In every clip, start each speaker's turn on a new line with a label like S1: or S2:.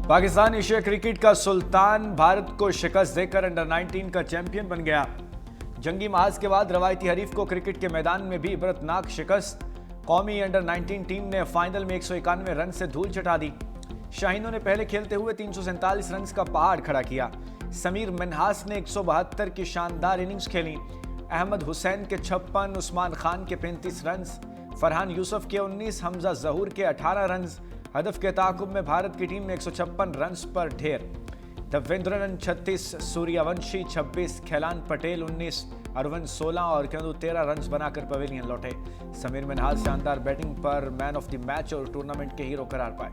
S1: Pakistan Asia cricket का सुल्तान भारत को शिकस्त देकर अंडर 19 का चैंपियन बन गया। जंगी महाज के बाद रवायती हरीफ को क्रिकेट के मैदान में भी इबरतनाक शिकस्त। कौमी अंडर 19 टीम ने फाइनल में 191 रन से धूल चटा दी। शाहीनों ने पहले खेलते हुए 347 रन का पहाड़ खड़ा किया। समीर मिन्हास ने 172 की शानदार इनिंग्स खेली। अहमद हुसैन के 56, उस्मान खान के 35 रन, फरहान यूसुफ के 19, हमजा जहूर के 18 रन। हदफ के ताकुब में भारत की टीम ने 156 रन पर ढेर। देवेंद्रन 36, सूर्यवंशी 26, खैलान पटेल 19, अरविंद 16 और कंदू 13 रन बनाकर पवेलियन लौटे। समीर मिन्हास शानदार बैटिंग पर मैन ऑफ द मैच और टूर्नामेंट के हीरो करार पाए।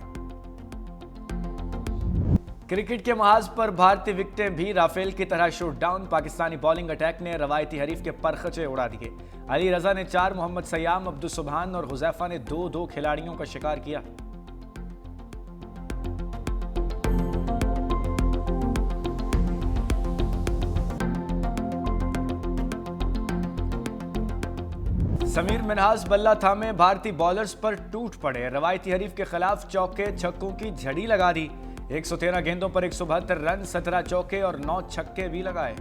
S1: क्रिकेट के महाज पर भारतीय विकेटें भी राफेल की तरह shoot down. Pakistani bowling attack ने रवायती हरीफ के परखचे उड़ा दिए। अली रजा ने 4, मोहम्मद सयाम, अब्दुल सुबहान और हुजैफा ने 2-2 खिलाड़ियों का शिकार किया। समीर मिन्हास बल्ला थामे भारतीय बॉलर्स पर टूट पड़े। रवायती हरीफ के खिलाफ चौके छक्कों की झड़ी लगा दी। 113 गेंदों पर 172 रन, 17 चौके और 9 छक्के भी लगाए।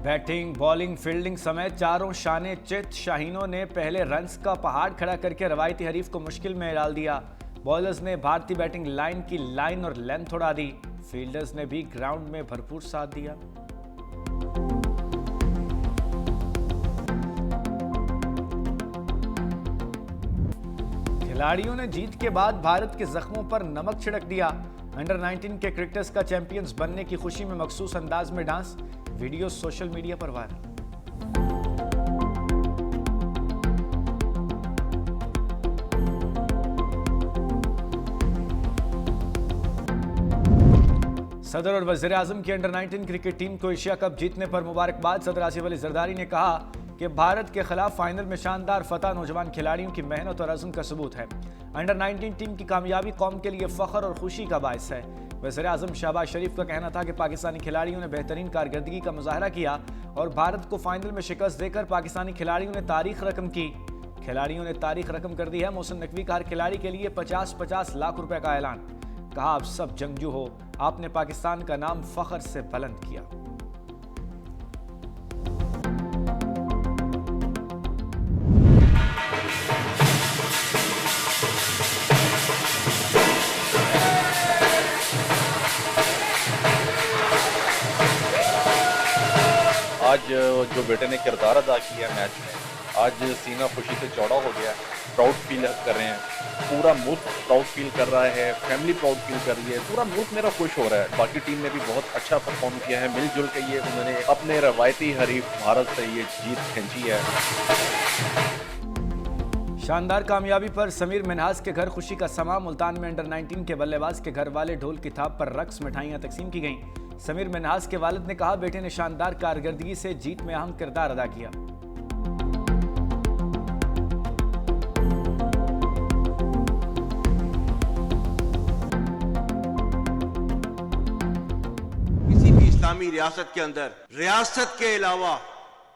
S1: बैटिंग, बॉलिंग, फील्डिंग समेत चारों शाने चित शाहीनों ने पहले रन्स का पहाड़ खड़ा करके रवायती हरीफ को मुश्किल में डाल दिया। बॉलर्स ने भारतीय बैटिंग लाइन की लाइन और लेंथ उड़ा दी। फील्डर्स ने भी ग्राउंड में भरपूर साथ दिया। खिलाड़ियों ने जीत के बाद भारत के जख्मों पर नमक छिड़क दिया। अंडर 19 के क्रिकेटर्स का चैंपियंस बनने की खुशी में मखसूस अंदाज में डांस। वीडियो सोशल मीडिया पर वायरल। सदर और वज़ीर आज़म की अंडर 19 क्रिकेट टीम को एशिया कप जीतने पर मुबारकबाद। सदर आसिफ अली जरदारी ने कहा कि भारत के खिलाफ फाइनल में शानदार फतह नौजवान खिलाड़ियों की मेहनत और अज़्म का सबूत है। अंडर 19 टीम की कामयाबी कौम के लिए फख्र और खुशी का बायस है। वज़ीर आज़म शहबाज शरीफ का कहना था कि पाकिस्तानी खिलाड़ियों ने बेहतरीन कारकर्दगी का मुजाहरा किया और भारत को फाइनल में शिकस्त देकर पाकिस्तानी खिलाड़ियों ने तारीख रकम की। खिलाड़ियों ने तारीख रकम कर दी है। मोहसिन नकवी का हर खिलाड़ी के लिए 50-50 लाख रुपए का ऐलान। कहा, आप सब जंगजू हो, आपने पाकिस्तान का नाम फख्र से बुलंद किया।
S2: आज जो बेटे ने किरदार अदा किया मैच में, आज सीना खुशी से चौड़ा हो गया। प्राउड फील कर रहे हैं, पूरा मुल्क प्राउड फील कर रहा है, फैमिली प्राउड फील कर रही है, पूरा मुल्क मेरा खुश हो रहा है। बाकी टीम ने भी बहुत अच्छा परफॉर्म किया है। मिलजुल के ये उन्होंने अपने रवायती हरीफ भारत से ये जीत खींची है।
S1: शानदार कामयाबी पर समीर मिन्हास के घर खुशी का समा। मुल्तान में अंडर 19 के बल्लेबाज के घर वाले ढोल की थाप पर रक्स, मिठाइयां तकसीम की गईं। समीर मिन्हास के वालिद ने कहा, बेटे ने शानदार कारकर्दगी से जीत में अहम किरदार अदा किया।
S3: किसी भी इस्लामी रियासत के अंदर रियासत के अलावा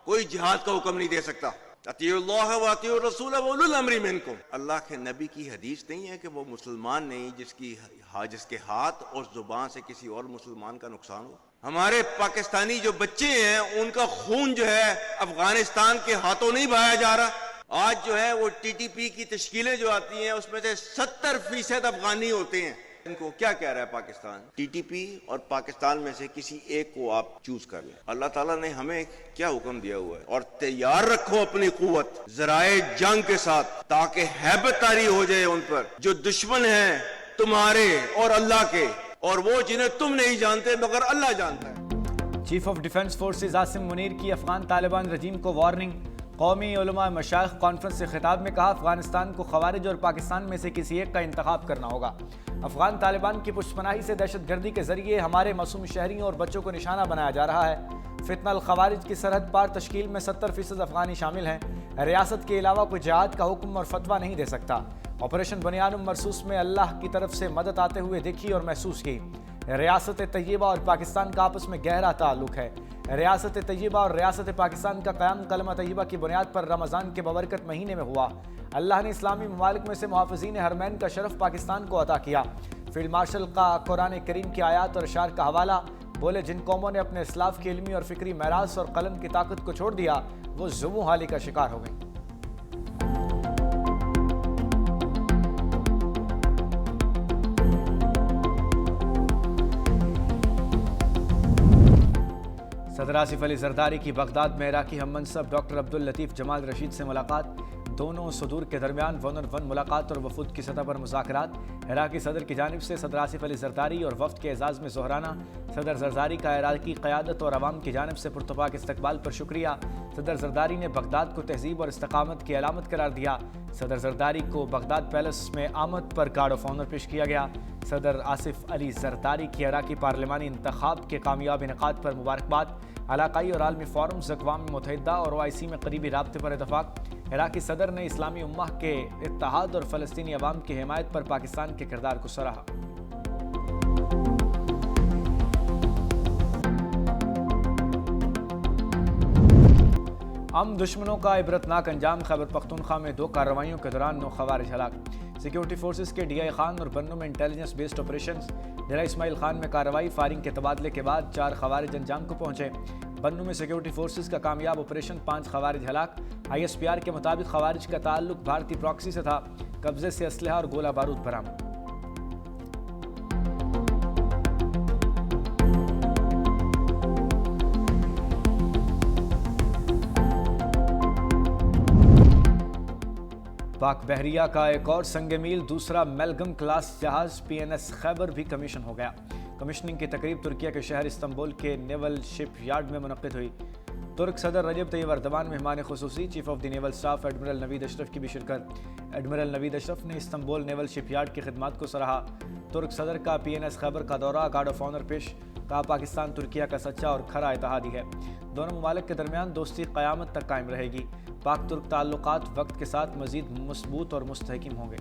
S3: कोई जिहाद का हुक्म नहीं दे सकता। अतीउल्लाह व अतीउर रसूल व उलुल अम्री मिनकुम। अल्लाह के नबी की हदीस नहीं है कि वो मुसलमान नहीं जिसके हाथ और जुबान से किसी और मुसलमान का नुकसान हो। हमारे पाकिस्तानी जो बच्चे हैं उनका खून जो है अफगानिस्तान के हाथों नहीं बहाया जा रहा। आज जो है वो टीटीपी की तश्कीलें जो आती हैं उसमें से 70% अफगानी होते हैं। इनको क्या कह रहा है पाकिस्तान? टीटीपी और पाकिस्तान में से किसी एक को आप चूज कर लें। अल्लाह ताला ने हमें क्या हुक्म दिया हुआ है? और तैयार रखो अपनी कुव्वत ज़राए जंग के साथ, ताकि हैबत तारी हो जाए उन पर जो दुश्मन हैं तुम्हारे और अल्लाह के, और वो जिन्हें तुम नहीं जानते मगर अल्लाह जानता है।
S1: Chief of defence forces Asim Munir की अफगान तालिबान रजीम को वार्निंग। कौमी उलमा मशाइख कॉन्फ्रेंस से खिताब में कहा, अफगानिस्तान को खवारिज और पाकिस्तान में से किसी एक का इंतखाब करना होगा। अफगान तालिबान की पुष्पनाही से दहशतगर्दी के जरिए हमारे मासूम शहरियों और बच्चों को निशाना बनाया जा रहा है। फितनल खवारिज की सरहद पार तश्कील में 70% अफगानी शामिल हैं। रियासत के अलावा कोई जिहाद का हुक्म और फतवा नहीं दे सकता। ऑपरेशन बुनियानुम मरसूस में अल्लाह की तरफ से मदद आते हुए देखी और महसूस की। रियासत तैयबा और पाकिस्तान का आपस में गहरा ताल्लुक है। रियासत तय्यबा और रियासत पाकिस्तान का क़याम कलमा तय्यबा की बुनियाद पर रमज़ान के बबरकत महीने में हुआ। अल्लाह ने इस्लामी ममालिक में से मुहाफ़िज़ीन हरमैन का शरफ पाकिस्तान को अता किया। फील्ड मार्शल का कुरान करीम की आयात और अशार का हवाला, बोले जिन कौमों ने अपने इस्लाफ की इल्मी और फ़िक्री मेरास और कलम की ताकत को छोड़ दिया वो ज़ुबू हाली का शिकार हो गई। सदर आसिफ अली जरदारी की बगदाद में इराकी हम मनसब डॉक्टर अब्दुल लतीफ़ जमाल रशीद से मुलाकात। दोनों सदूर के दरमियान वन और वन मुलाकात और वफूद की सतह पर मुज़ाकरात। इराकी सदर की जानिब से सदर आसिफ अली जरदारी और वफ्द के एजाज़ में जोहराना। सदर जरदारी का इराकी क़यादत और अवाम की जानिब से पुरतपाक इस्तकबाल पर शुक्रिया। सदर जरदारी ने बगदाद को तहजीब और इस्तकामत की अलामत करार दिया। सदर जरदारी को बगदाद पैलेस में आमद पर गार्ड ऑफ ऑनर पेश किया गया। सदर आसिफ अली जरदारी की इराकी पार्लिमानी इंतखाब के कामयाब इनकाद पर मुबारकबाद। इलाकाई और आलमी फोरम्स, अक़वाम मुत्तहिदा और OIC में करीबी राब्ते पर इतफाक़। इराकी सदर ने इस्लामी उम्मा के इत्तेहाद और फ़लस्तीनी अवाम की हिमायत पर पाकिस्तान के किरदार को सराहा। हम दुश्मनों का इबरतनाक अंजाम। खैबर पख्तूनख्वा में 2 कार्रवाइयों के दौरान 9 खवारिज हलाक। सिक्योरिटी फोर्सेस के DI खान और बन्नू में इंटेलिजेंस बेस्ड ऑपरेशंस। डेरा इस्माइल खान में कार्रवाई, फायरिंग के तबादले के बाद 4 खवारिज अंजाम को पहुंचे। बन्नू में सिक्योरिटी फोर्सेस का कामयाब ऑपरेशन, 5 खवारिज हलाक। ISPR के मुताबिक खवारिज का ताल्लुक भारतीय प्रॉक्सी से था। कब्जे से असलहा और गोला बारूद बरामद। पाक बहरिया का एक और संगे मील, दूसरा मेलगम क्लास जहाज PNS खैबर भी कमीशन हो गया। कमीशनिंग की तकरीब तुर्किया के शहर इस्तंबुल के नेवल शिप यार्ड में मुनक्किद हुई। तुर्क सदर रजब तैयब अर्दवान मेहमान खुसूसी, chief of the naval staff admiral Naveed Ashraf की भी शिरकत। एडमिरल नवीद अशरफ ने इस्तंबुल नेवल शिप यार्ड की खिदमत को सराहा। तुर्क सदर का PNS खैबर का दौरा, गार्ड ऑफ ऑनर पेश। कहा पाकिस्तान तुर्किया का सच्चा और खरा इत्तेहादी है। दोनों ममालिक के दरमियान दोस्ती क़यामत तक कायम रहेगी। पाक तुर्क ताल्लुकात वक्त के साथ मज़ीद मजबूत और मुस्तहकिम होंगे।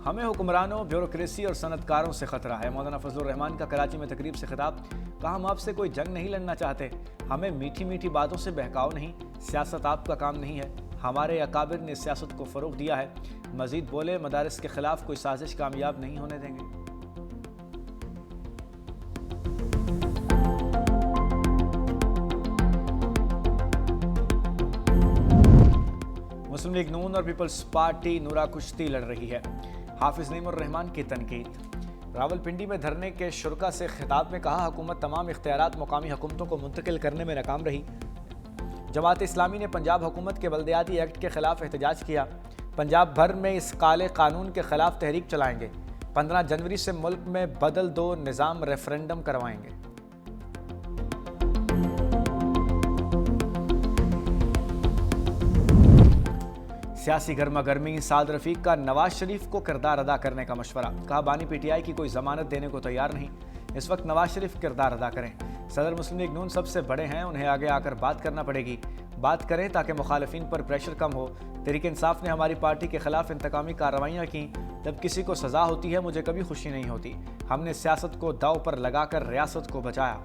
S1: हमें हुक्मरानों, ब्यूरोक्रेसी और सनतकारों से खतरा है। मौलाना फजलुर रहमान का कराची में तकरीब से खिताब। कहा हम आपसे कोई जंग नहीं लड़ना चाहते, हमें मीठी मीठी बातों से बहकाओ नहीं। सियासत आपका काम नहीं है, हमारे अकाबिर ने सियासत को फ़रोग़ दिया है। मज़ीद बोले मदारिस के खिलाफ कोई साजिश कामयाब नहीं होने देंगे। मुस्लिम लीग नून और पीपल्स पार्टी नूरा कुश्ती लड़ रही है। हाफिज नईमुर रहमान की तनकीद। रावलपिंडी में धरने के शुरका से खिताब में कहा हुकूमत तमाम इख्तियारात मुकामी हुकूमतों को मुंतकिल करने में नाकाम रही। जमात इस्लामी ने पंजाब हुकूमत के बल्दियाती एक्ट के खिलाफ एहतजाज किया। पंजाब भर में इस काले कानून के खिलाफ तहरीक चलाएंगे। 15 जनवरी से मुल्क में बदल दो निज़ाम रेफरेंडम करवाएंगे। सियासी गर्मा गर्मी, साद रफीक का नवाज शरीफ को किरदार अदा करने का मशवरा। कहा बानी PTI की कोई जमानत देने को तैयार नहीं, इस वक्त नवाज शरीफ किरदार अदा करें। सदर मुस्लिम लीग नून सबसे बड़े हैं, उन्हें आगे आकर बात करना पड़ेगी। बात करें ताकि मुखालिफिन पर प्रेशर कम हो। तहरीक इंसाफ ने हमारी पार्टी के खिलाफ इंतकामी कार्रवाइयाँ की। जब किसी को सजा होती है मुझे कभी खुशी नहीं होती। हमने सियासत को दाव पर लगाकर रियासत को बचाया।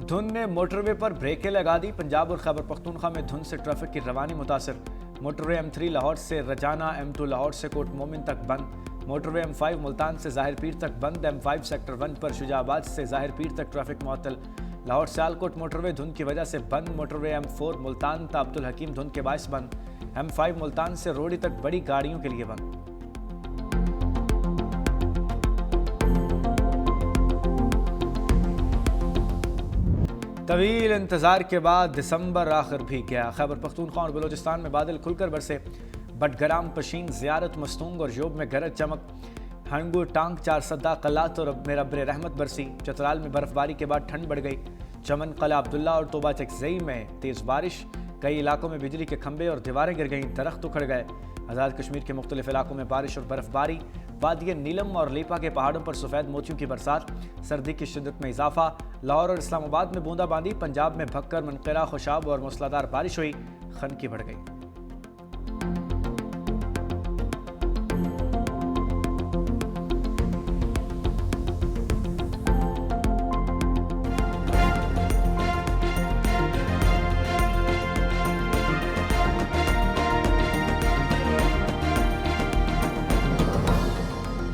S1: धुंध ने मोटरवे पर ब्रेकें लगा दी। पंजाब और खैबर पख्तूनख्वा में धुंध से ट्रैफिक की रवानी मुतासर। मोटरवे M3 लाहौर से रजाना, M2 लाहौर से कोट मोमिन तक बंद। मोटरवे M5 मुल्तान से ज़ाहिर पीर तक बंद। M5 सेक्टर 1 पर शुजाबाद से ज़ाहिर पीर तक ट्रैफिक मुअत्तल। लाहौर सियालकोट मोटरवे धुंध की वजह से बंद। मोटरवे M4 मुल्तान ता अब्दुल हकीम धुंध के बायस बंद। M5 मुल्तान से रोडी तक बड़ी गाड़ियों के लिए बंद। तवील इंतज़ार के बाद दिसंबर आखिर भी गया। खैबर पख्तूनख्वा और बलोचिस्तान में बादल खुलकर बरसे। बटगराम, पशीन, ज़ियारत, मस्तूंग और जोब में गरज चमक। हंगू, टांग, 4 सद्दा, कलात और मेरब्र रहमत बरसी। चतराल में बर्फबारी के बाद ठंड बढ़ गई। चमन, कला अब्दुल्ला और तोबा चकजई में तेज़ बारिश। कई इलाकों में बिजली के खंभे और दीवारें गिर गईं, दरख्त उखड़ गए। आज़ाद कश्मीर के मुख्तलिफ इलाकों में बारिश और बर्फबारी। वादिय नीलम और लेपा के पहाड़ों पर सफेद मोतियों की बरसात, सर्दी की शिद्दत में इजाफा। लाहौर और इस्लामाबाद में बूंदाबांदी, पंजाब में भक्कर, मनकरा, खुशाब और मूसलाधार बारिश हुई, खनकी बढ़ गई।